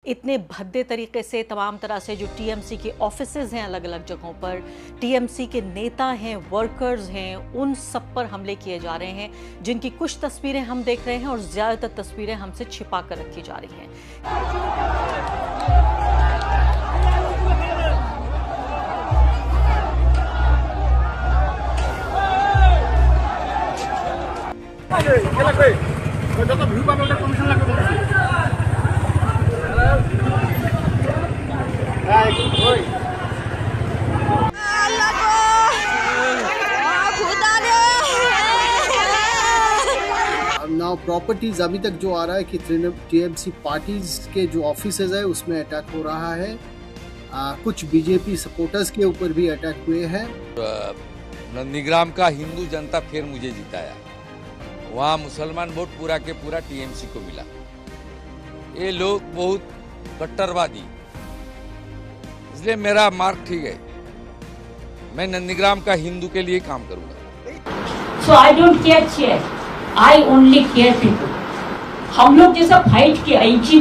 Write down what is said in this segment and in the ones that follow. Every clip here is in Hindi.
इतने भद्दे तरीके से तमाम तरह से जो टीएमसी के ऑफिसेज हैं अलग अलग जगहों पर, टीएमसी के नेता हैं, वर्कर्स हैं, उन सब पर हमले किए जा रहे हैं, जिनकी कुछ तस्वीरें हम देख रहे हैं और ज्यादातर तस्वीरें हमसे छिपा कर रखी जा रही हैं। नाउ प्रॉपर्टीज अभी तक जो आ रहा है कि टीएमसी पार्टीज के जो ऑफिसेज है उसमें अटैक हो रहा है। कुछ बीजेपी सपोर्टर्स के ऊपर भी अटैक हुए हैं। नंदीग्राम का हिंदू जनता फिर मुझे जिताया। वहाँ मुसलमान वोट पूरा के पूरा टीएमसी को मिला। ये लोग बहुत कट्टरवादी, इसलिए मेरा मार्क ठीक है। मैं नंदीग्राम का हिंदू के लिए काम करूंगा। So I don't care chair, I only care people. हम लोग जैसा फाइट किया इंची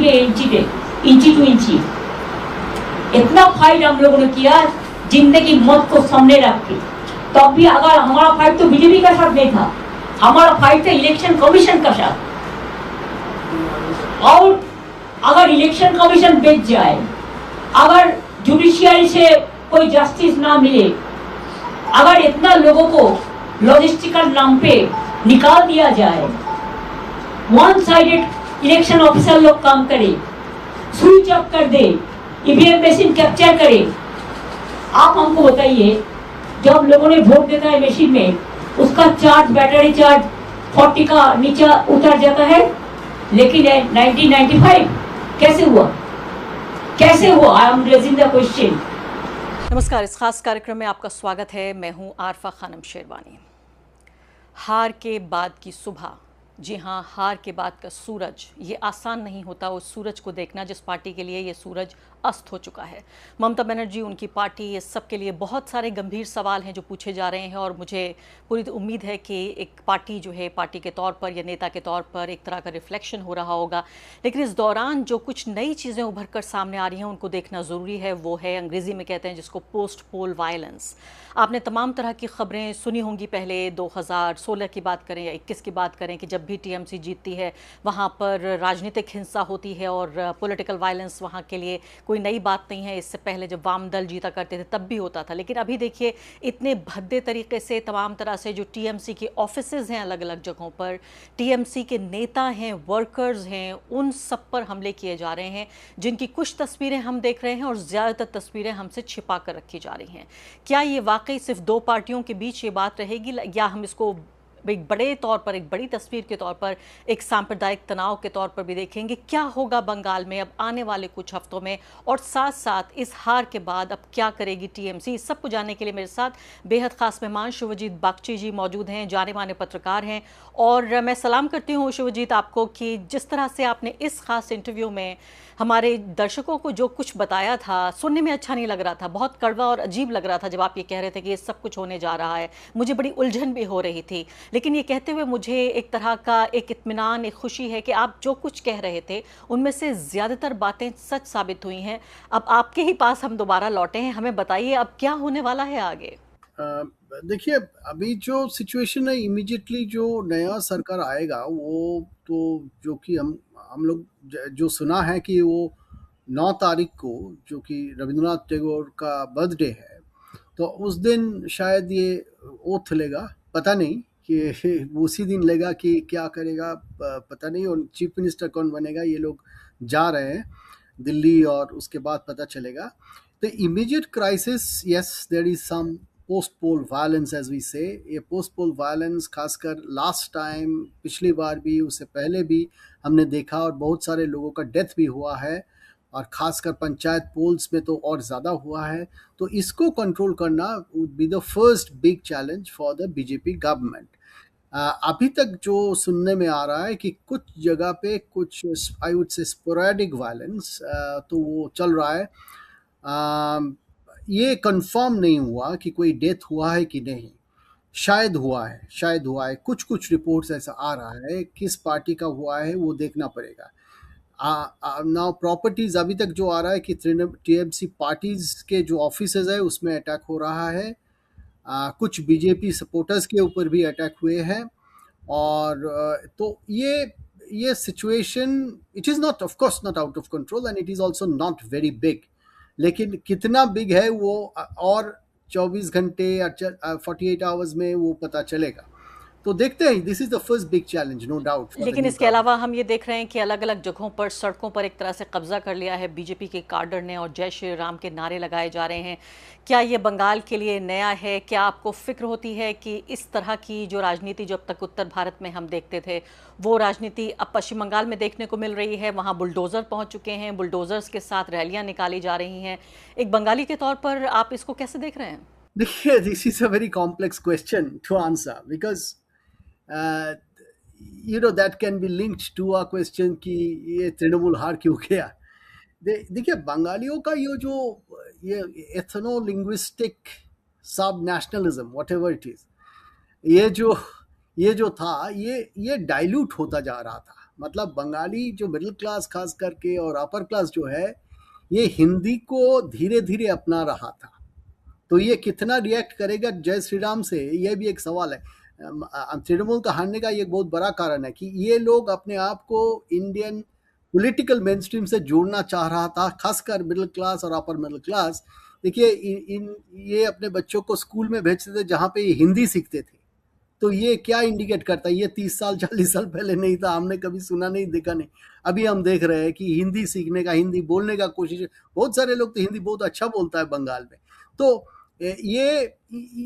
टू इंची, इतना फाइट हम लोगों ने किया जिंदगी मौत को सामने रख के। तब भी अगर हमारा फाइट तो बीजेपी का साथ नहीं था, हमारा फाइट था इलेक्शन कमीशन का साथ। और अगर इलेक्शन कमीशन बेच जाए, अगर जुडिशियरी से कोई जस्टिस ना मिले, अगर इतना लोगों को लॉजिस्टिकल नाम पे निकाल दिया जाए, वन साइडेड इलेक्शन ऑफिसर लोग काम करे, स्विच ऑफ कर दे, ईवीएम मशीन कैप्चर करे। आप हमको बताइए, जब लोगों ने वोट देता है मशीन में, उसका चार्ज, बैटरी चार्ज 40 का नीचे उतर जाता है, लेकिन 1995 कैसे हुआ? I am raising the question. नमस्कार, इस खास कार्यक्रम में आपका स्वागत है। मैं हूं आरफा खानम शेरवानी। हार के बाद की सुबह, जी हाँ, हार के बाद का सूरज, ये आसान नहीं होता उस सूरज को देखना जिस पार्टी के लिए ये सूरज अस्त हो चुका है। ममता बनर्जी, उनकी पार्टी, ये सब के लिए बहुत सारे गंभीर सवाल हैं जो पूछे जा रहे हैं और मुझे पूरी उम्मीद है कि एक पार्टी जो है, पार्टी के तौर पर या नेता के तौर पर एक तरह का रिफ्लेक्शन हो रहा होगा। लेकिन इस दौरान जो कुछ नई चीज़ें उभर कर सामने आ रही हैं उनको देखना ज़रूरी है। वो है, अंग्रेज़ी में कहते हैं जिसको, पोस्ट पोल वायलेंस। आपने तमाम तरह की खबरें सुनी होंगी। पहले 2016 की बात करें या 21 की बात करें कि जब भी टीएमसी जीतती है वहाँ पर राजनीतिक हिंसा होती है और पॉलिटिकल वायलेंस वहाँ के लिए कोई नई बात नहीं है। इससे पहले जब वाम दल जीता करते थे तब भी होता था। लेकिन अभी देखिए, इतने भद्दे तरीके से तमाम तरह से जो टीएमसी के ऑफिसेज हैं अलग अलग जगहों पर, टीएमसी के नेता हैं, वर्कर्स हैं, उन सब पर हमले किए जा रहे हैं, जिनकी कुछ तस्वीरें हम देख रहे हैं और ज़्यादातर तस्वीरें हमसे छिपा कर रखी जा रही हैं। क्या ये वाकई सिर्फ दो पार्टियों के बीच ये बात रहेगी या हम इसको एक बड़े तौर पर, एक बड़ी तस्वीर के तौर पर, एक सांप्रदायिक तनाव के तौर पर भी देखेंगे? क्या होगा बंगाल में अब आने वाले कुछ हफ्तों में, और साथ साथ इस हार के बाद अब क्या करेगी टीएमसी? इस सब को जानने के लिए मेरे साथ बेहद खास मेहमान शिवजीत बागची जी मौजूद हैं, जाने माने पत्रकार हैं। और मैं सलाम करती हूँ शिवजीत आपको कि जिस तरह से आपने इस खास इंटरव्यू में हमारे दर्शकों को जो कुछ बताया था, सुनने में अच्छा नहीं लग रहा था, बहुत कड़वा और अजीब लग रहा था जब आप ये कह रहे थे कि ये सब कुछ होने जा रहा है। मुझे बड़ी उलझन भी हो रही थी, लेकिन ये कहते हुए मुझे एक तरह का एक इत्मीनान, एक खुशी है कि आप जो कुछ कह रहे थे उनमें से ज़्यादातर बातें सच साबित हुई हैं। अब आपके ही पास हम दोबारा लौटे हैं, हमें बताइए अब क्या होने वाला है आगे। देखिए, अभी जो सिचुएशन है, इमीडिएटली जो नया सरकार आएगा वो तो, जो कि हम लोग जो सुना है कि वो 9 तारीख को, जो कि रविंद्रनाथ टैगोर का बर्थडे है, तो उस दिन शायद ये ओथ लेगा। पता नहीं कि उसी दिन लेगा कि क्या करेगा, पता नहीं। और चीफ मिनिस्टर कौन बनेगा, ये लोग जा रहे हैं दिल्ली और उसके बाद पता चलेगा। तो immediate crisis, yes, there is some post poll violence as we say. ये पोस्ट पोल वायलेंस खासकर लास्ट टाइम, पिछली बार भी, उससे पहले भी हमने देखा और बहुत सारे लोगों का डेथ भी हुआ है, और खासकर पंचायत पोल्स में तो और ज़्यादा हुआ है। तो इसको कंट्रोल करना would be the first big challenge for the BJP government. अभी तक जो सुनने में आ रहा है कि कुछ जगह पे कुछ, I would say, sporadic violence तो वो चल रहा है। ये कंफर्म नहीं हुआ कि कोई डेथ हुआ है कि नहीं। शायद हुआ है। कुछ रिपोर्ट्स ऐसा आ रहा है। किस पार्टी का हुआ है वो देखना पड़ेगा। नाउ प्रॉपर्टीज अभी तक जो आ रहा है कि टीएमसी पार्टीज के जो ऑफिसेज है उसमें अटैक हो रहा है, कुछ बीजेपी सपोर्टर्स के ऊपर भी अटैक हुए हैं। और तो ये situation it is not of course not out of control and it is also not very big, लेकिन कितना बिग है वो और 24 घंटे या 48 आवर्स में वो पता चलेगा। तो देखते हैं, this is the first big challenge no doubt. लेकिन इसके अलावा हम ये देख रहे हैं कि अलग अलग जगहों पर सड़कों पर एक तरह से कब्जा कर लिया है बीजेपी के काडर ने और जय श्री राम के नारे लगाए जा रहे हैं। क्या ये बंगाल के लिए नया है? क्या आपको फिक्र होती है कि इस तरह की जो राजनीति जो अब तक उत्तर भारत में हम देखते थे वो राजनीति अब पश्चिम बंगाल में देखने को मिल रही है? वहाँ बुलडोज़र पहुँच चुके हैं, बुलडोज़र्स के साथ रैलियाँ निकाली जा रही हैं। एक बंगाली के तौर पर आप इसको कैसे देख रहे हैं? देखिए, this is a very complex question to answer because that can be linked to a question कि ये तृणमूल हार क्यों गया। देखिए, बंगालियों का ये एथनो लिंग्विस्टिक सब nationalism what ever it is, ये जो था ये डाइल्यूट होता जा रहा था। मतलब बंगाली जो मिडिल क्लास खास करके और अपर क्लास जो है ये हिंदी को धीरे धीरे अपना रहा था। तो ये कितना रिएक्ट करेगा जय श्री राम से, ये भी एक सवाल है। तृणमूल का हारने का ये बहुत बड़ा कारण है कि ये लोग अपने आप को इंडियन पॉलिटिकल मेन स्ट्रीम से जोड़ना चाह रहा था, खासकर मिडिल क्लास और अपर मिडिल क्लास। देखिए, ये अपने बच्चों को स्कूल में भेजते थे जहाँ पे ये हिंदी सीखते थे। तो ये क्या इंडिकेट करता है? ये 30 साल 40 साल पहले नहीं था, हमने कभी सुना नहीं, देखा नहीं। अभी हम देख रहे हैं कि हिंदी सीखने का, हिंदी बोलने का कोशिश, बहुत सारे लोग तो हिंदी बहुत अच्छा बोलता है बंगाल में। तो ये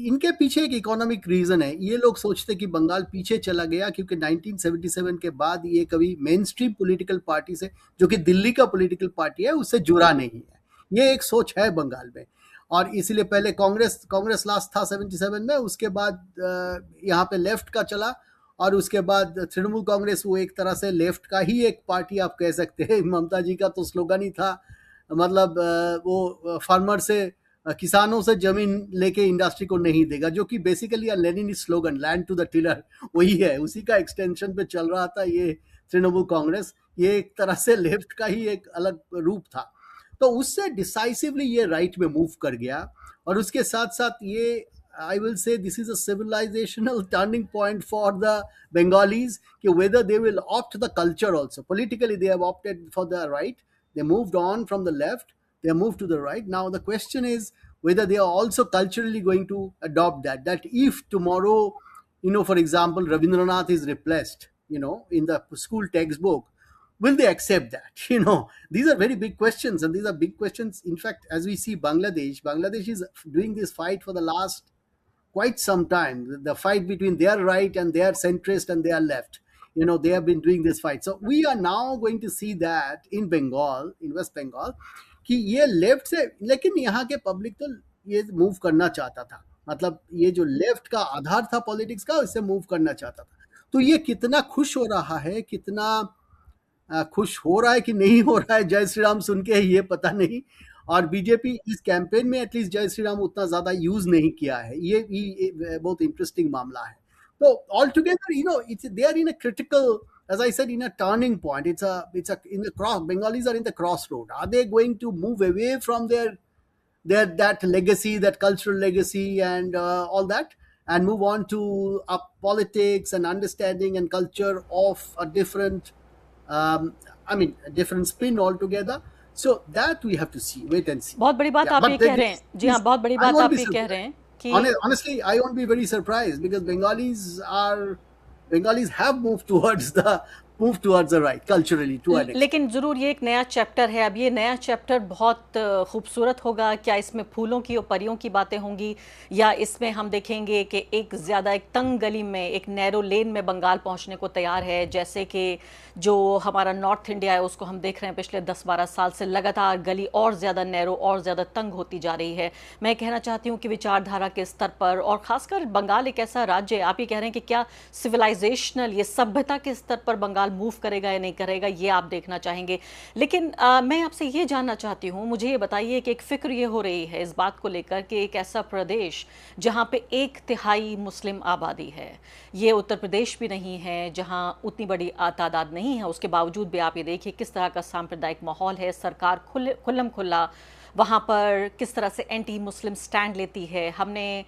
इनके पीछे एक इकोनॉमिक रीजन है। ये लोग सोचते कि बंगाल पीछे चला गया क्योंकि 1977 के बाद ये कभी मेन स्ट्रीम पॉलिटिकल पार्टी से, जो कि दिल्ली का पॉलिटिकल पार्टी है, उससे जुड़ा नहीं है। ये एक सोच है बंगाल में। और इसलिए पहले कांग्रेस लास्ट था 77 में, उसके बाद यहाँ पे लेफ्ट का चला और उसके बाद तृणमूल कांग्रेस, वो एक तरह से लेफ्ट का ही एक पार्टी आप कह सकते हैं। ममता जी का तो स्लोगन ही था, मतलब वो फार्मर से, किसानों से जमीन लेके इंडस्ट्री को नहीं देगा, जो कि basically Lenin slogan, land to the tiller, वही है। उसी का एक्सटेंशन पे चल रहा था ये तृणमूल कांग्रेस। ये एक तरह से लेफ्ट का ही एक अलग रूप था। तो उससे डिसाइसिवली ये राइट में मूव कर गया। और उसके साथ साथ ये, I will say this is a civilizational turning point for the Bengalis, whether they will opt the culture also. Politically, they have opted for the right. They moved on from the left. They moved to the right. Now the question is whether they are also culturally going to adopt that. That if tomorrow, for example, Rabindranath is replaced, in the school textbook, will they accept that? These are very big questions, and these are big questions. In fact, as we see Bangladesh is doing this fight for the last quite some time. The fight between their right and their centrist and their left. They have been doing this fight. So we are now going to see that in Bengal, in West Bengal, कि ये लेफ्ट से, लेकिन यहाँ के पब्लिक तो ये मूव करना चाहता था। मतलब ये जो लेफ्ट का आधार था पॉलिटिक्स का, इससे मूव करना चाहता था। तो ये कितना खुश हो रहा है, कितना खुश हो रहा है कि नहीं हो रहा है जय श्री राम सुन के, ये पता नहीं। और बीजेपी इस कैंपेन में एटलीस्ट जय श्री राम उतना ज्यादा यूज नहीं किया है। ये बहुत इंटरेस्टिंग मामला है। तो all together they are in a critical, as I said, in a turning point. It's a in the cross. Bengalis are in the crossroad. Are they going to move away from their that legacy, that cultural legacy, and all that, and move on to a politics and understanding and culture of a different, different spin altogether? So that we have to see, wait and see. बहुत बड़ी बात आप ये कह रहे हैं। जी हाँ, बहुत बड़ी बात आप ये कह रहे हैं कि honestly, I won't be very surprised because Bengalis have moved towards the right culturally to an extent. लेकिन ज़रूर ये एक नया चैप्टर है। अब ये नया चैप्टर बहुत खूबसूरत होगा। क्या इसमें फूलों की और परियों की बातें होंगी, या इसमें हम देखेंगे कि एक ज़्यादा एक तंग गली में, एक नैरो लेन में बंगाल पहुंचने को तैयार है? जैसे कि जो हमारा नॉर्थ इंडिया है उसको हम देख रहे हैं पिछले 10-12 साल से लगातार गली और ज़्यादा नैरो और ज़्यादा तंग होती जा रही है। मैं कहना चाहती हूँ कि विचारधारा के स्तर पर, और ख़ासकर बंगाल एक ऐसा राज्य है, आप ये कह रहे हैं कि क्या सिविलाइजेशनल, ये सभ्यता के स्तर पर बंगाल मूव करेगा या नहीं करेगा, ये आप देखना चाहेंगे। लेकिन मैं आपसे ये जानना चाहती हूँ, मुझे ये बताइए कि एक फ़िक्र ये हो रही है इस बात को लेकर कि एक ऐसा प्रदेश जहाँ पे 1/3 मुस्लिम आबादी है, ये उत्तर प्रदेश भी नहीं है जहाँ उतनी बड़ी तादाद नहीं है, उसके बावजूद भी आप ये देखिए किस तरह का सांप्रदायिक माहौल है। सरकार खुल्लम खुल्ला वहाँ पर किस तरह से एंटी मुस्लिम स्टैंड लेती है। हमने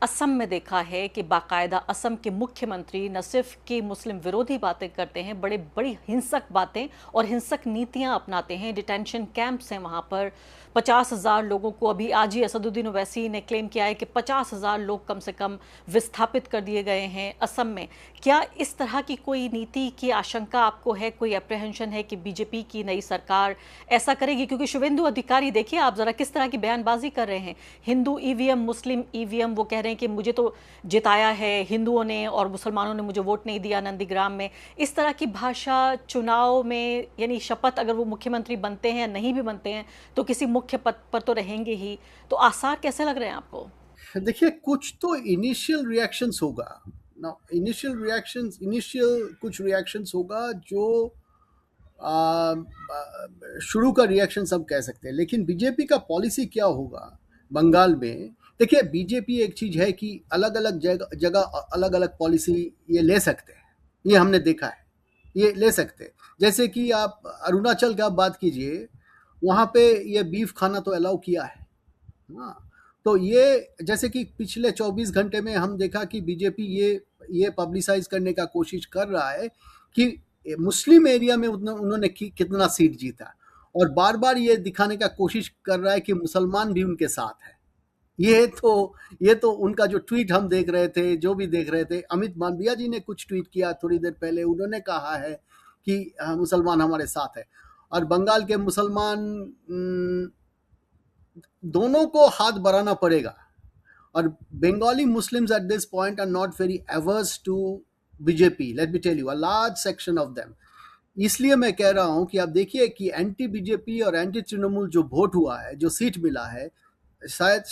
असम में देखा है कि बाकायदा असम के मुख्यमंत्री न सिर्फ कि मुस्लिम विरोधी बातें करते हैं, बड़ी हिंसक बातें और हिंसक नीतियां अपनाते हैं। डिटेंशन कैंप्स हैं वहाँ पर, 50,000 लोगों को, अभी आज ही असदुद्दीन ओवैसी ने क्लेम किया है कि 50,000 लोग कम से कम विस्थापित कर दिए गए हैं असम में। क्या इस तरह की कोई नीति की आशंका आपको है, कोई अप्रहेंशन है कि बीजेपी की नई सरकार ऐसा करेगी? क्योंकि शुभेंदु अधिकारी देखिए आप ज़रा किस तरह की बयानबाजी कर रहे हैं, हिंदू ईवीएम, मुस्लिम ईवीएम, वो कह रहे हैं कि मुझे तो जिताया है हिंदुओं ने और मुसलमानों ने मुझे वोट नहीं दिया नंदीग्राम में। इस तरह की भाषा चुनाव में, यानी शपथ अगर वो मुख्यमंत्री बनते हैं या नहीं भी बनते हैं तो किसी मुख्य पद पर तो रहेंगे ही, तो आसार कैसे लग रहे हैं आपको? देखिए, कुछ तो इनिशियल रिएक्शंस होगा ना, इनिशियल कुछ रिएक्शंस होगा जो शुरू का रिएक्शन सब कह सकते हैं। लेकिन बीजेपी का पॉलिसी क्या होगा बंगाल में? देखिए, बीजेपी एक चीज है कि अलग अलग जगह अलग अलग पॉलिसी ये ले सकते हैं, ये हमने देखा है, ये ले सकते हैं। जैसे कि आप अरुणाचल की आप बात कीजिए, वहाँ पे ये बीफ खाना तो अलाउ किया है। हाँ, तो ये जैसे कि पिछले 24 घंटे में हम देखा कि बीजेपी ये पब्लिसाइज करने का कोशिश कर रहा है कि मुस्लिम एरिया में उन्होंने कितना सीट जीता, और बार बार ये दिखाने का कोशिश कर रहा है कि मुसलमान भी उनके साथ है। ये तो उनका जो ट्वीट हम देख रहे थे, जो भी देख रहे थे, अमित मालविया जी ने कुछ ट्वीट किया थोड़ी देर पहले, उन्होंने कहा है कि मुसलमान हमारे साथ है। और बंगाल के मुसलमान दोनों को हाथ बढ़ाना पड़ेगा। और Bengali muslims at this point are not very averse to BJP, let me tell you, a large section of them. इसलिए मैं कह रहा हूं कि आप देखिए कि एंटी बीजेपी और एंटी तृणमूल जो वोट हुआ है, जो सीट मिला है, शायद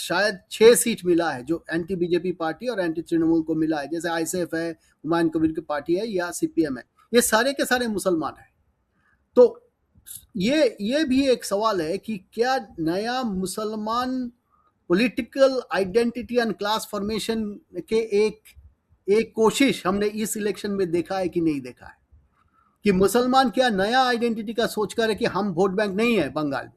6 सीट मिला है जो एंटी बीजेपी पार्टी और एंटी तृणमूल को मिला है, जैसे आईएसएफ है, हुमायूं कबीर की पार्टी है, या सीपीएम है, ये सारे के सारे मुसलमान हैं। तो ये भी एक सवाल है कि क्या नया मुसलमान political identity and class formation के एक कोशिश हमने इस इलेक्शन में देखा है कि नहीं देखा है, कि मुसलमान क्या नया आइडेंटिटी का सोच कर है कि हम वोट बैंक नहीं है बंगाल में?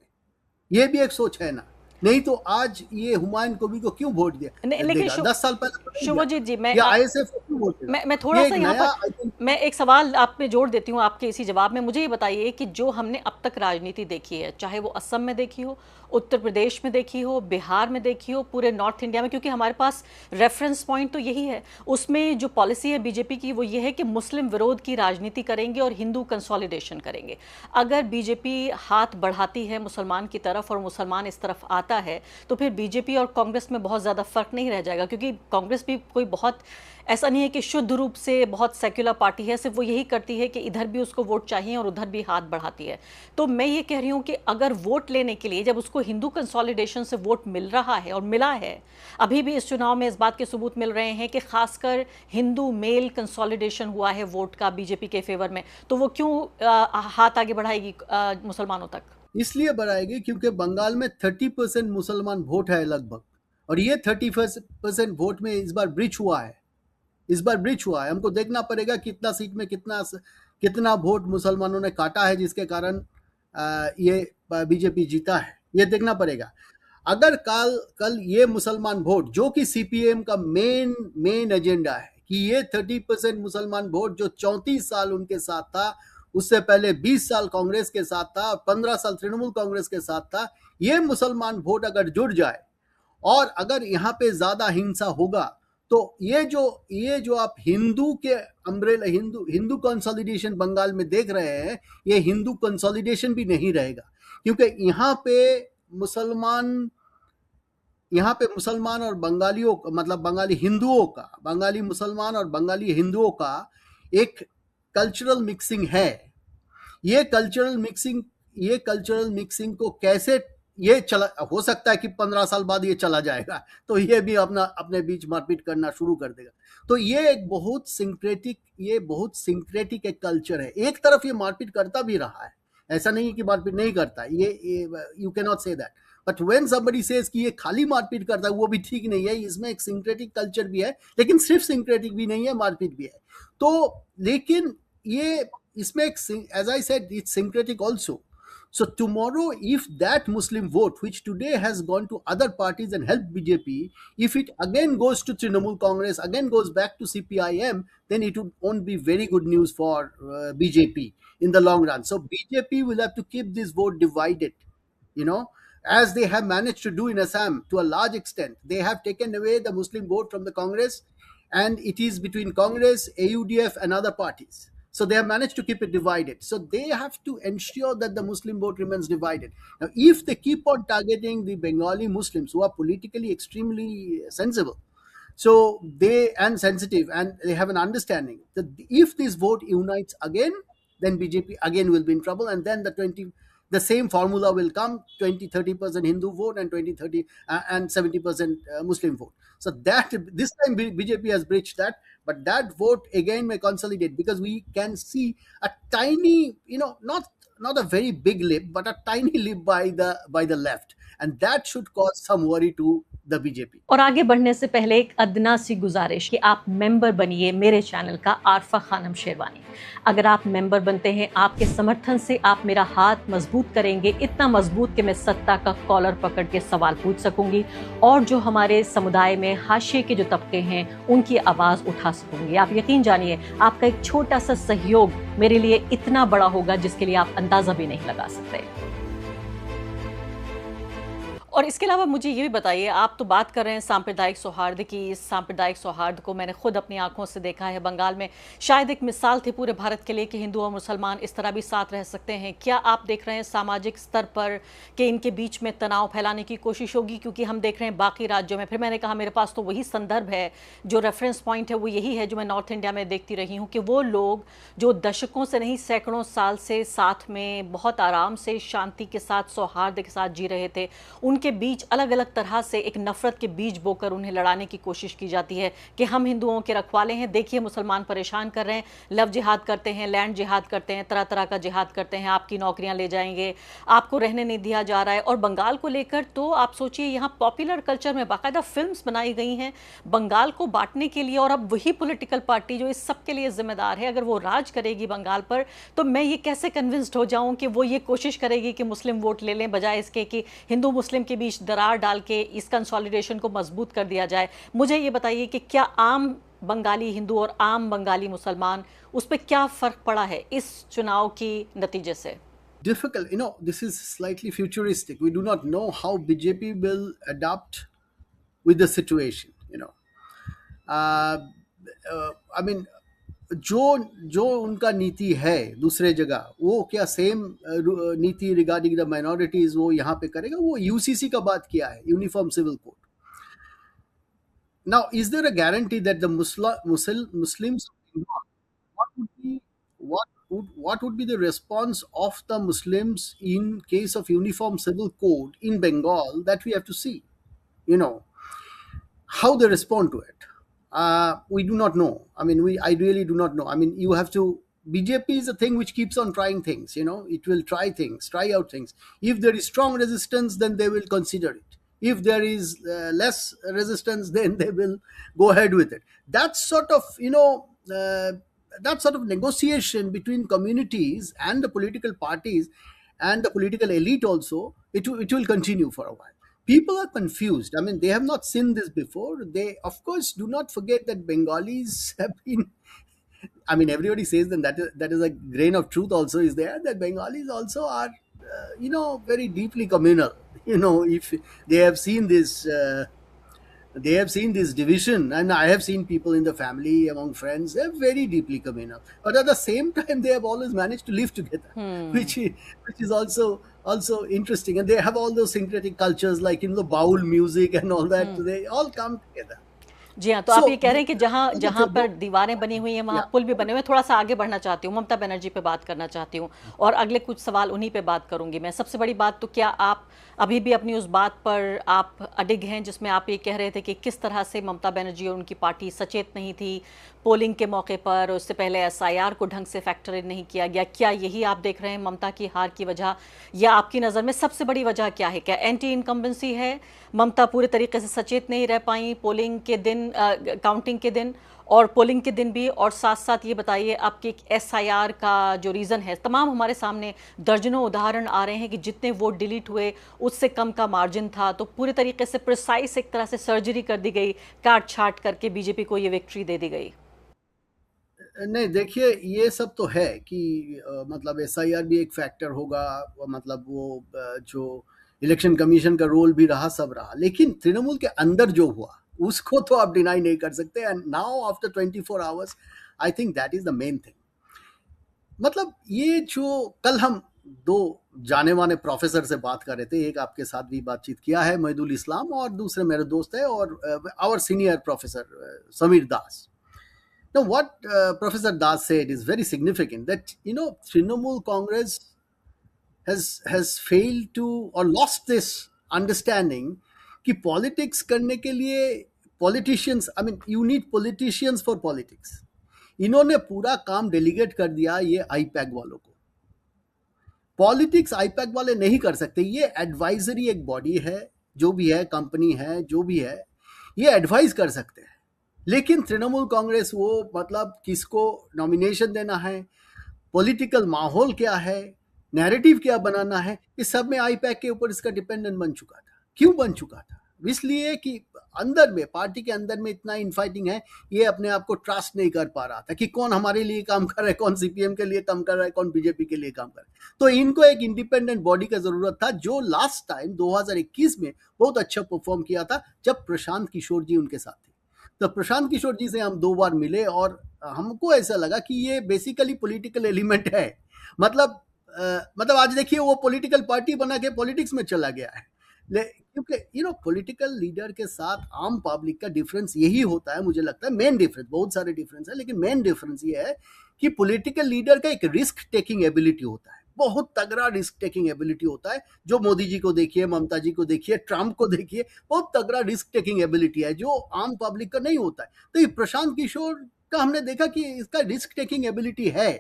ये भी एक सोच है ना, नहीं तो आज ये हुमायूं कबीर को क्यों वोट दिया? लेकिन 10 साल पहले शुभजीत जी, मैं थोड़ा सा यहाँ पर मैं एक सवाल आप में जोड़ देती हूँ आपके इसी जवाब में। मुझे ये बताइए कि जो हमने अब तक राजनीति देखी है, चाहे वो असम में देखी हो, उत्तर प्रदेश में देखी हो, बिहार में देखी हो, पूरे नॉर्थ इंडिया में, क्योंकि हमारे पास रेफरेंस पॉइंट तो यही है, उसमें जो पॉलिसी है बीजेपी की वो ये है कि मुस्लिम विरोध की राजनीति करेंगे और हिंदू कंसोलिडेशन करेंगे। अगर बीजेपी हाथ बढ़ाती है मुसलमान की तरफ और मुसलमान इस तरफ आता है तो फिर बीजेपी और कांग्रेस में बहुत ज़्यादा फर्क नहीं रह जाएगा, क्योंकि कांग्रेस भी कोई बहुत ऐसा नहीं है कि शुद्ध रूप से बहुत सेक्युलर पार्टी है, सिर्फ वो यही करती है कि इधर भी उसको वोट चाहिए और उधर भी हाथ बढ़ाती है। तो मैं ये कह रही हूँ कि अगर वोट लेने के लिए जब उसको हिंदू कंसोलिडेशन से वोट मिल रहा है और मिला है, अभी भी इस चुनाव में इस बात के सबूत मिल रहे हैं कि खासकर हिंदू मेल कंसोलिडेशन हुआ है वोट का बीजेपी के फेवर में, तो वो क्यों हाथ आगे बढ़ाएगी मुसलमानों तक? इसलिए बढ़ाएगी क्योंकि बंगाल में 30% मुसलमान वोट है लगभग, और ये 30% वोट में इस बार ब्रीच हुआ है। हमको देखना पड़ेगा कितना सीट में कितना वोट मुसलमानों ने काटा है, जिसके कारण ये बीजेपी जीता है, ये देखना पड़ेगा। अगर कल ये मुसलमान वोट, जो कि सीपीएम का मेन एजेंडा है, कि ये 30% मुसलमान वोट जो 34 साल उनके साथ था, उससे पहले 20 साल कांग्रेस के साथ था, 15 साल तृणमूल कांग्रेस के साथ था, ये मुसलमान वोट अगर जुड़ जाए और अगर यहाँ पे ज्यादा हिंसा होगा, तो ये जो आप हिंदू के अम्ब्रेला, हिंदू कंसोलिडेशन बंगाल में देख रहे हैं, ये हिंदू कंसोलिडेशन भी नहीं रहेगा, क्योंकि यहाँ पे मुसलमान और बंगालियों, मतलब बंगाली मुसलमान और बंगाली हिंदुओं का एक कल्चरल मिक्सिंग है। ये कल्चरल मिक्सिंग को कैसे ये चला, हो सकता है कि 15 साल बाद ये चला जाएगा, तो ये भी अपने बीच मारपीट करना शुरू कर देगा। तो ये एक बहुत सिंक्रेटिक एक कल्चर है। एक तरफ ये मारपीट करता भी रहा है, ऐसा नहीं है कि मारपीट नहीं करता, ये you can not say that, but when somebody says कि ये खाली मारपीट करता है, वो भी ठीक नहीं है। इसमें एक सिंक्रेटिक कल्चर भी है, लेकिन सिर्फ सिंक्रेटिक भी नहीं है, मारपीट भी है। तो लेकिन ये इसमें एक, as I said, it's syncretic also. So tomorrow, if that Muslim vote, which today has gone to other parties and helped BJP, if it again goes to Trinamool Congress, again goes back to CPIM, then it won't be very good news for BJP in the long run. So BJP will have to keep this vote divided, as they have managed to do in Assam to a large extent. They have taken away the Muslim vote from the Congress, and it is between Congress, AUDF, and other parties. So they have managed to keep it divided. So they have to ensure that the Muslim vote remains divided. Now, if they keep on targeting the Bengali Muslims, who are politically extremely sensible, so and sensitive, and they have an understanding that if this vote unites again, then BJP again will be in trouble, and then the same formula will come: 20-30% Hindu vote and 20-30 and 70% Muslim vote. So that this time BJP has breached that, but that vote again may consolidate, because we can see a tiny, not a very big leap, but a tiny leap by the left, and that should cause some worry to the BJP. और आगे बढ़ने से पहले एक अदना सी गुजारिश कि आप मेंबर बनिए मेरे चैनल का, आरफा खानम शेरवानी। अगर आप मेंबर बनते हैं, आपके समर्थन से आप मेरा हाथ मजबूत करेंगे, इतना मजबूत कि मैं सत्ता का कॉलर पकड़ के सवाल पूछ सकूंगी, और जो हमारे समुदाय में हाशिए के जो तबके हैं उनकी आवाज़ उठा सकूंगी। आप यकीन जानिए, आपका एक छोटा सा सहयोग मेरे लिए इतना बड़ा होगा जिसके लिए आप अंदाज़ा भी नहीं लगा सकते। और इसके अलावा मुझे ये भी बताइए, आप तो बात कर रहे हैं सांप्रदायिक सौहार्द की। इस सांप्रदायिक सौहार्द को मैंने खुद अपनी आंखों से देखा है बंगाल में। शायद एक मिसाल थी पूरे भारत के लिए कि हिंदू और मुसलमान इस तरह भी साथ रह सकते हैं। क्या आप देख रहे हैं सामाजिक स्तर पर कि इनके बीच में तनाव फैलाने की कोशिश होगी? क्योंकि हम देख रहे हैं बाकी राज्यों में, फिर मैंने कहा मेरे पास तो वही संदर्भ है, जो रेफरेंस पॉइंट है वो यही है जो मैं नॉर्थ इंडिया में देखती रही हूँ, कि वो लोग जो दशकों से नहीं सैकड़ों साल से साथ में बहुत आराम से शांति के साथ सौहार्द के साथ जी रहे थे, उनके बीच अलग अलग तरह से एक नफरत के बीज बोकर उन्हें लड़ाने की कोशिश की जाती है कि हम हिंदुओं के रखवाले हैं, देखिए मुसलमान परेशान कर रहे हैं, लव जिहाद करते हैं, लैंड जिहाद करते हैं, तरह तरह का जिहाद करते हैं, आपकी नौकरियां ले जाएंगे, आपको रहने नहीं दिया जा रहा है। और बंगाल को लेकर तो आप सोचिए, यहाँ पॉपुलर कल्चर में बाकायदा फिल्म्स बनाई गई हैं बंगाल को बांटने के लिए, और अब वही पॉलिटिकल पार्टी जो इस सब के लिए जिम्मेदार है, अगर वो राज करेगी बंगाल पर, तो मैं ये कैसे कन्विंस्ड हो जाऊं कि वो ये कोशिश करेगी कि मुस्लिम वोट ले लें, बजाय इसके कि हिंदू मुस्लिम के बीच दरार डाल के इस कंसोलिडेशन को मजबूत कर दिया जाए। मुझे ये बताइए कि क्या आम बंगाली हिंदू और आम बंगाली मुसलमान, उस पर क्या फर्क पड़ा है इस चुनाव की नतीजे से? Difficult, this is slightly futuristic. We do not know how BJP will adapt with the situation. I mean, जो उनका नीति है दूसरे जगह, वो क्या सेम नीति रिगार्डिंग द माइनॉरिटीज वो यहाँ पे करेगा? वो यूसीसी का बात किया है, uniform civil code. Now is there a guarantee that the muslims, what would be the response of the Muslims in case of uniform civil code in Bengal? That we have to see, how they respond to it. We do not know. I mean, I really do not know. I mean, you have to. BJP is a thing which keeps on trying things. It will try out things. If there is strong resistance, then they will consider it. If there is less resistance, then they will go ahead with it. That sort of, that sort of negotiation between communities and the political parties and the political elite also, it will continue for a while. People are confused. I mean, they have not seen this before. They, of course, do not forget that Bengalis have been, I mean, everybody says that is a grain of truth also is there, that Bengalis also are, very deeply communal. If they have seen this, division, and I have seen people in the family, among friends, they're very deeply communal. But at the same time, they have always managed to live together, which is also interesting. And they have all those syncretic cultures, like the baul music and all that. They all come together. जी हाँ, तो आप सो ये कह रहे हैं कि जहाँ जहाँ पर दीवारें बनी हुई हैं वहाँ या पुल भी बने हुए हैं। थोड़ा सा आगे बढ़ना चाहती हूँ, ममता बनर्जी पे बात करना चाहती हूँ और अगले कुछ सवाल उन्हीं पे बात करूंगी मैं। सबसे बड़ी बात तो क्या आप अभी भी अपनी उस बात पर आप अडिग हैं जिसमें आप ये कह रहे थे कि किस तरह से ममता बनर्जी और उनकी पार्टी सचेत नहीं थी पोलिंग के मौके पर, उससे पहले एसआईआर को ढंग से फैक्टर इन नहीं किया गया? क्या यही आप देख रहे हैं ममता की हार की वजह, या आपकी नज़र में सबसे बड़ी वजह क्या है? क्या एंटी इनकम्बेंसी है, ममता पूरे तरीके से सचेत नहीं रह पाई पोलिंग के दिन, काउंटिंग के दिन और पोलिंग के दिन भी? और साथ साथ ये बताइए आपके एसआईआर का जो रीज़न है, तमाम हमारे सामने दर्जनों उदाहरण आ रहे हैं कि जितने वोट डिलीट हुए उससे कम का मार्जिन था, तो पूरे तरीके से प्रिसाइस एक तरह से सर्जरी कर दी गई, काट छाट करके बीजेपी को ये विक्ट्री दे दी गई। नहीं, देखिए ये सब तो है कि मतलब एसआईआर भी एक फैक्टर होगा, मतलब वो जो इलेक्शन कमीशन का रोल भी रहा, सब रहा, लेकिन तृणमूल के अंदर जो हुआ उसको तो आप डिनाई नहीं कर सकते। And now after 24 hours I think that is the main thing. मतलब ये जो कल हम दो जाने माने प्रोफेसर से बात कर रहे थे, एक आपके साथ भी बातचीत किया है, मोहिदुल इस्लाम, और दूसरे मेरे दोस्त है और our senior professor Sameer Das. Now, what Professor Das said is very significant. That Trinamool Congress has failed to or lost this understanding कि politics करने के लिए politicians, I mean, you need politicians for politics. इन्होंने पूरा काम डेलीगेट कर दिया ये आईपैक वालों को। पॉलिटिक्स आईपैक वाले नहीं कर सकते। ये एडवाइजरी एक बॉडी है, जो भी है, कंपनी है, जो भी है, ये एडवाइज कर सकते हैं। लेकिन तृणमूल कांग्रेस वो मतलब किसको नॉमिनेशन देना है, पॉलिटिकल माहौल क्या है, नैरेटिव क्या बनाना है, इस सब में आईपैक के ऊपर इसका डिपेंडेंट बन चुका था। क्यों बन चुका था? इसलिए कि अंदर में, पार्टी के अंदर में इतना इनफाइटिंग है, ये अपने आप को ट्रस्ट नहीं कर पा रहा था कि कौन हमारे लिए काम कर रहा है, कौन सीपीएम के लिए काम कर रहा है, कौन बीजेपी के लिए काम कर रहा है। तो इनको एक इंडिपेंडेंट बॉडी का जरूरत था, जो लास्ट टाइम 2021 में बहुत अच्छा परफॉर्म किया था जब प्रशांत किशोर जी उनके साथ थे। तो प्रशांत किशोर जी से हम 2 बार मिले और हमको ऐसा लगा कि ये बेसिकली पॉलिटिकल एलिमेंट है। मतलब आज देखिए वो पॉलिटिकल पार्टी बना के पॉलिटिक्स में चला गया है। क्योंकि पॉलिटिकल लीडर के साथ आम पब्लिक का डिफरेंस यही होता है, मुझे लगता है मेन डिफरेंस, बहुत सारे डिफरेंस है लेकिन मेन डिफरेंस ये है कि पॉलिटिकल लीडर का एक रिस्क टेकिंग एबिलिटी होता है, बहुत तगड़ा रिस्क टेकिंग एबिलिटी होता है। जो मोदी जी को देखिए, ममता जी को देखिए, ट्रंप को देखिए, बहुत तगड़ा रिस्क टेकिंग एबिलिटी है जो आम पब्लिक का नहीं होता है। तो ये प्रशांत किशोर का हमने देखा कि इसका रिस्क टेकिंग एबिलिटी है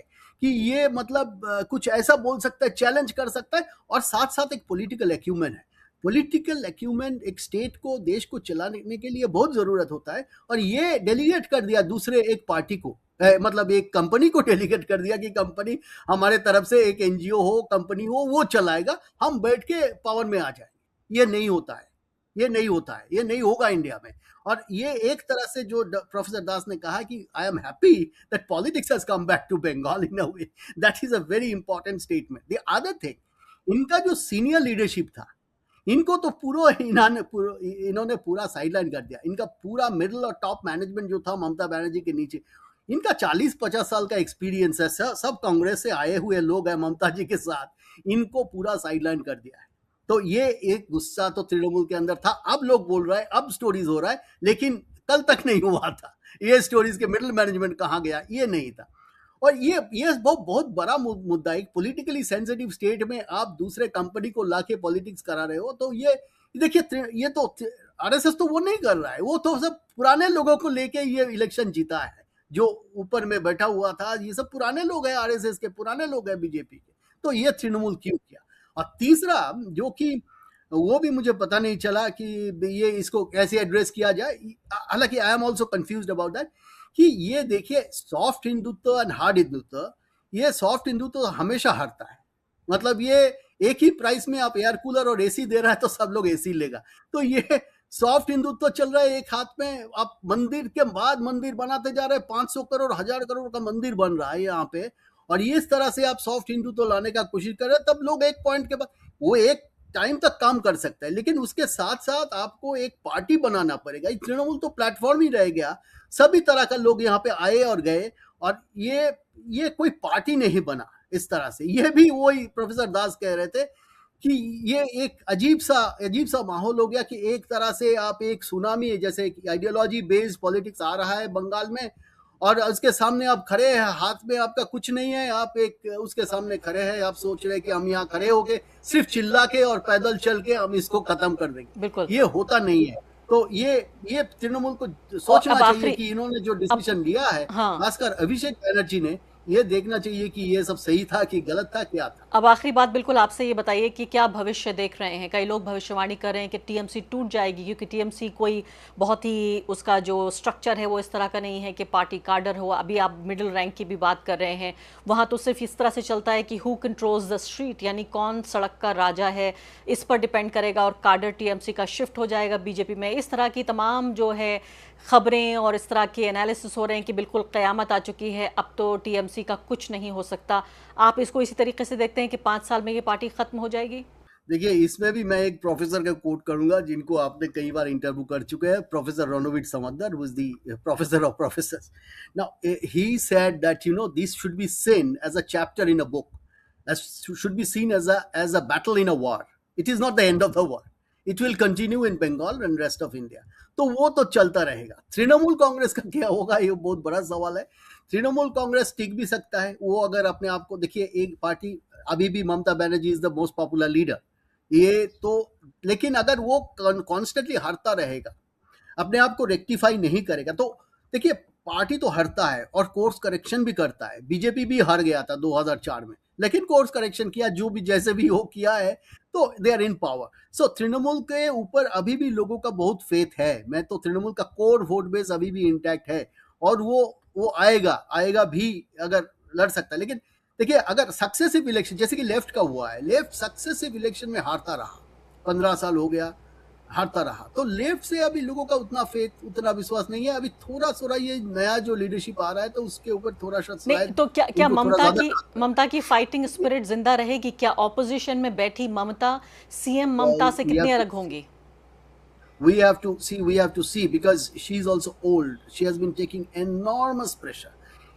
कि ये मतलब कुछ ऐसा बोल सकता है, चैलेंज कर सकता है, और साथ साथ एक पॉलिटिकल एक्यूमेन है। पॉलिटिकल एक्यूमेन एक स्टेट को, देश को चलाने के लिए बहुत जरूरत होता है, और ये डेलीगेट कर दिया दूसरे एक पार्टी को, मतलब एक कंपनी को डेलीगेट कर दिया कि कंपनी हमारे तरफ से, एक एनजीओ हो, कंपनी हो, वो चलाएगा, हम बैठ के पावर में आ जाएंगे। ये नहीं होता है, ये नहीं होता है, ये नहीं होगा इंडिया में। और ये एक तरह से जो प्रोफेसर दास ने कहा कि I am happy that politics has come back to Bengal in a way, that is a very important statement. The other thing, इनका जो सीनियर लीडरशिप था, इनको तो इन्होंने पूरा साइडलाइन कर दिया। इनका पूरा मिडिल और टॉप मैनेजमेंट जो था ममता बनर्जी के नीचे, इनका 40-50 साल का एक्सपीरियंस है, सब कांग्रेस से आए हुए लोग हैं ममता जी के साथ, इनको पूरा साइडलाइन कर दिया है। तो ये एक गुस्सा तो तृणमूल के अंदर था। अब लोग बोल रहे हैं, अब स्टोरीज हो रहा है, लेकिन कल तक नहीं हुआ था। ये स्टोरीज के मिडिल मैनेजमेंट कहाँ गया, ये नहीं था। और ये बहुत बड़ा मुद्दा, एक पॉलिटिकली सेंसिटिव स्टेट में आप दूसरे कंपनी को लाके पॉलिटिक्स करा रहे हो। तो ये देखिए, ये तो आरएसएस तो वो नहीं कर रहा है, वो तो सब पुराने लोगों को लेके ये इलेक्शन जीता है। जो ऊपर में बैठा हुआ था, ये सब पुराने लोग हैं, आरएसएस के पुराने लोग हैं, बीजेपी के। तो ये तृणमूल क्यों किया? और तीसरा, जो कि वो भी मुझे पता नहीं चला कि ये इसको कैसे एड्रेस किया जाए, हालांकि I am also confused about that, कि ये देखिए soft Hindutva and hard Hindutva, ये सॉफ्ट हिंदुत्व हमेशा हारता है। मतलब ये एक ही प्राइस में आप एयर कूलर और एसी दे रहा है तो सब लोग एसी लेगा। तो ये सॉफ्ट हिंदुत्व चल रहा है, एक हाथ में आप मंदिर के बाद मंदिर बनाते जा रहे हैं, 500 करोड़ 1000 करोड़ का मंदिर बन रहा है यहाँ पे, और इस तरह से आप सॉफ्ट हिंदुत्व लाने का कोशिश कर रहे हैं। तब लोग एक पॉइंट के बाद, वो एक टाइम तक काम कर सकता है, लेकिन उसके साथ साथ आपको एक पार्टी बनाना पड़ेगा। तृणमूल तो प्लेटफॉर्म ही रह गया, सभी तरह का लोग यहाँ पे आए और गए, और ये कोई पार्टी नहीं बना इस तरह से। ये भी वही प्रोफेसर दास कह रहे थे कि ये एक अजीब सा माहौल हो गया कि एक तरह से आप एक सुनामी है, जैसे आइडियोलॉजी बेस्ड पॉलिटिक्स आ रहा है बंगाल में, और उसके सामने आप खड़े हैं, हाथ में आपका कुछ नहीं है, आप एक उसके सामने खड़े हैं, आप सोच रहे हैं कि हम यहाँ खड़े होके सिर्फ चिल्ला के और पैदल चल के हम इसको खत्म कर देंगे। बिल्कुल। ये होता नहीं है। तो ये तृणमूल को और सोचना अब चाहिए आखिरी कि इन्होंने जो अब डिसीजन लिया है, हाँ, खासकर अभिषेक बैनर्जी ने, ये देखना चाहिए कि ये सब सही था कि गलत था, क्या था। अब आखिरी बात बिल्कुल आपसे ये बताइए कि क्या भविष्य देख रहे हैं? कई लोग भविष्यवाणी कर रहे हैं कि टीएमसी टूट जाएगी, क्योंकि टीएमसी कोई बहुत ही उसका जो स्ट्रक्चर है वो इस तरह का नहीं है कि पार्टी कार्डर हो। अभी आप मिडिल रैंक की भी बात कर रहे हैं, वहाँ तो सिर्फ इस तरह से चलता है कि हु कंट्रोल्स द स्ट्रीट, यानी कौन सड़क का राजा है, इस पर डिपेंड करेगा, और कार्डर टीएमसी का शिफ्ट हो जाएगा बीजेपी में। इस तरह की तमाम जो है खबरें और इस तरह के एनालिसिस हो रहे हैं कि बिल्कुल क़यामत आ चुकी है, अब तो टीएमसी का कुछ नहीं हो सकता। आप इसको इसी तरीके से देखते हैं कि 5 साल में ये पार्टी खत्म हो जाएगी? देखिए, इसमें भी मैं एक प्रोफेसर का कोट करूंगा जिनको आपने कई बार इंटरव्यू कर चुके हैं, प्रोफेसर रोनोविट Samaddar, who is the professor of professors. Now, he said that this should be seen as a chapter in a book, as should be seen as a battle in a war. It is not the end of the war. It will continue in Bengal and rest of India. तो वो तो चलता रहेगा। तृणमूल कांग्रेस का क्या होगा, ये बहुत बड़ा सवाल है। तृणमूल कांग्रेस टिक भी सकता है, वो अगर अपने आप को, देखिए, एक पार्टी अभी भी Mamata Banerjee is the most popular leader, ये तो, लेकिन अगर वो कॉन्स्टेंटली हारता रहेगा, अपने आप को रेक्टिफाई नहीं करेगा, तो देखिए, पार्टी तो हारता है और कोर्स करेक्शन भी करता है। बीजेपी भी हार गया था 2004 में, लेकिन कोर्स करेक्शन किया, जो भी जैसे भी हो किया है, तो दे आर इन पावर। सो तृणमूल के ऊपर अभी भी लोगों का बहुत फेथ है। मैं तो तृणमूल का कोर वोट बेस अभी भी इंटैक्ट है, और वो आएगा भी, अगर लड़ सकता है। लेकिन देखिए, अगर सक्सेसिव इलेक्शन, जैसे कि लेफ्ट का हुआ है, लेफ्ट सक्सेसिव इलेक्शन में हारता रहा, 15 साल हो गया हारता रहा, तो लेफ्ट से अभी लोगों का उतना फेथ, उतना विश्वास नहीं है। अभी थोड़ा ये नया जो लीडरशिप आ रहा है, तो उसके ऊपर थोड़ा सा नहीं, शायद तो क्या उनको थोड़ा ममता की फाइटिंग स्पिरिट जिंदा रहेगी? क्या ऑपोजिशन में बैठी ममता सीएम ममता से ज्यादा कितनी अलग होंगी? we have to see because she's also old. She has been taking enormous pressure.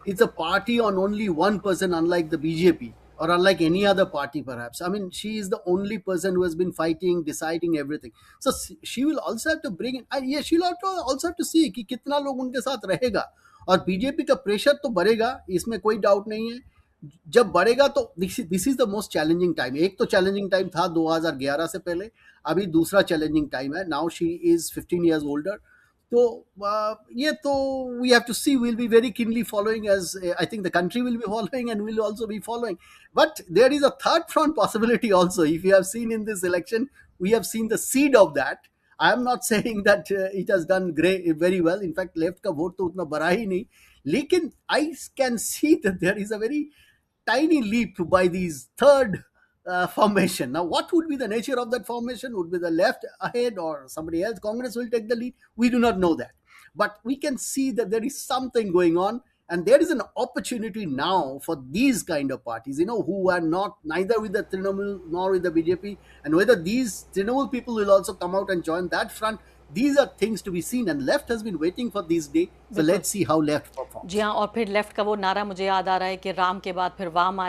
It's a party on only one person, unlike the BJP or unlike any other party perhaps. I mean, she is the only person who has been fighting, deciding everything. So she will also have to bring in, yeah, she'll also have to see कि कितना लोग उनके साथ रहेगा, और बीजेपी का प्रेशर तो बढ़ेगा, इसमें कोई डाउट नहीं है। जब बढ़ेगा तो this is the most challenging time. एक तो चैलेंजिंग टाइम था 2011 से पहले, अभी दूसरा चैलेंजिंग टाइम है। Now she is 15 years older. तो ये तो we have to see, will be very keenly following, as I think the country will be following and will also be following. But there is a third front possibility also, if you have seen in this election, we have seen the seed of that. I am not saying that it has done very well, in fact left का वोट तो उतना बढ़ा ही नहीं, लेकिन I can see that there is a very tiny leap by these third formation. Now, what would be the nature of that formation? Would be the left ahead or somebody else? Congress will take the lead. We do not know that. But we can see that there is something going on, and there is an opportunity now for these kind of parties, who are not neither with the Trinamool nor with the BJP, and whether these Trinamool people will also come out and join that front. These are things to be seen, and left has been waiting for this day. So let's see how left performs. जी हाँ, और फिर लेफ्ट का वो नारा मुझे याद आ रहा है कि राम के बाद फिर वाम